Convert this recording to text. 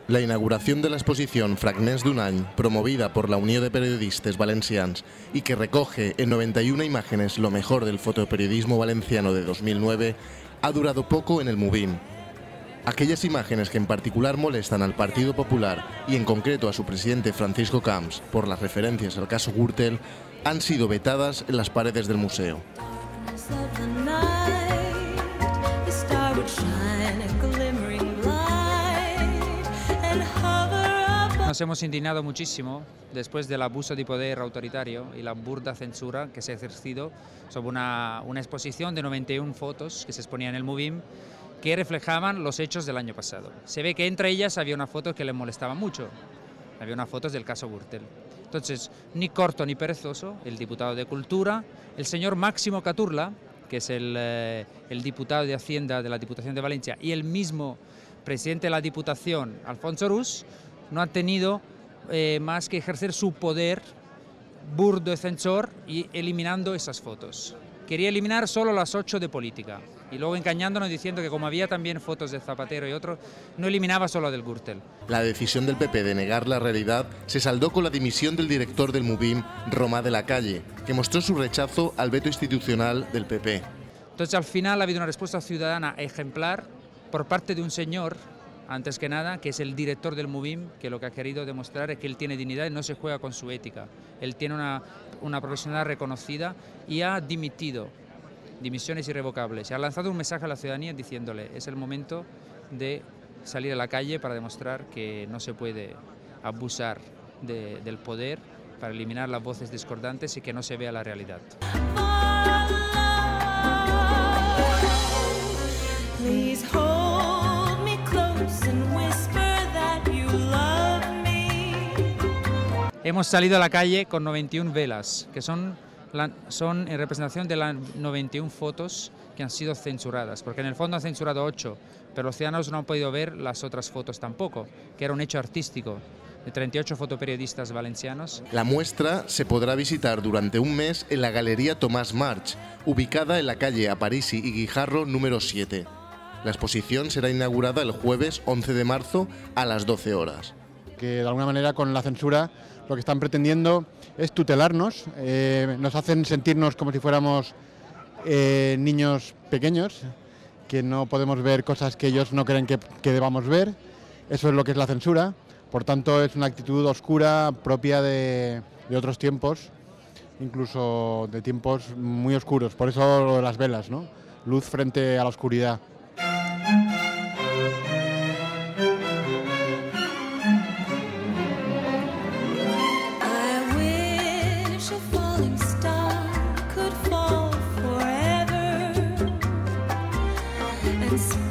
La inauguración de la exposición Fragments d'un any, promovida por la Unión de Periodistas Valencians y que recoge en 91 imágenes lo mejor del fotoperiodismo valenciano de 2009, ha durado poco en el Movim. Aquellas imágenes que en particular molestan al Partido Popular y en concreto a su presidente Francisco Camps por las referencias al caso Gürtel han sido vetadas en las paredes del museo. Nos hemos indignado muchísimo después del abuso de poder autoritario y la burda censura que se ha ejercido sobre una exposición de 91 fotos que se exponía en el Movim que reflejaban los hechos del año pasado. Se ve que entre ellas había una foto que le molestaba mucho, había unas fotos del caso Gürtel. Entonces, ni corto ni perezoso, el diputado de Cultura, el señor Máximo Caturla, que es el diputado de Hacienda de la Diputación de Valencia, y el mismo presidente de la Diputación, Alfonso Rus, no han tenido más que ejercer su poder burdo de censor y eliminando esas fotos. Quería eliminar solo las 8 de política y luego engañándonos diciendo que como había también fotos de Zapatero y otros, no eliminaba solo del Gürtel. La decisión del PP de negar la realidad se saldó con la dimisión del director del Movim, Romà de la Calle, que mostró su rechazo al veto institucional del PP. Entonces al final ha habido una respuesta ciudadana ejemplar por parte de un señor, antes que nada, que es el director del Movim, que lo que ha querido demostrar es que él tiene dignidad y no se juega con su ética. Él tiene una profesionalidad reconocida y ha dimitido, dimisiones irrevocables. Y ha lanzado un mensaje a la ciudadanía diciéndole, es el momento de salir a la calle para demostrar que no se puede abusar del poder para eliminar las voces discordantes y que no se vea la realidad. Hemos salido a la calle con 91 velas, que son en representación de las 91 fotos que han sido censuradas, porque en el fondo han censurado 8, pero los ciudadanos no han podido ver las otras fotos tampoco, que era un hecho artístico de 38 fotoperiodistas valencianos. La muestra se podrá visitar durante un mes en la Galería Tomás March, ubicada en la calle Aparici y Guijarro número 7. La exposición será inaugurada el jueves 11 de marzo a las 12 horas. Que de alguna manera con la censura lo que están pretendiendo es tutelarnos, nos hacen sentirnos como si fuéramos niños pequeños, que no podemos ver cosas que ellos no creen que debamos ver. Eso es lo que es la censura, por tanto es una actitud oscura propia de otros tiempos, incluso de tiempos muy oscuros, por eso lo de las velas, ¿no? Luz frente a la oscuridad. Spread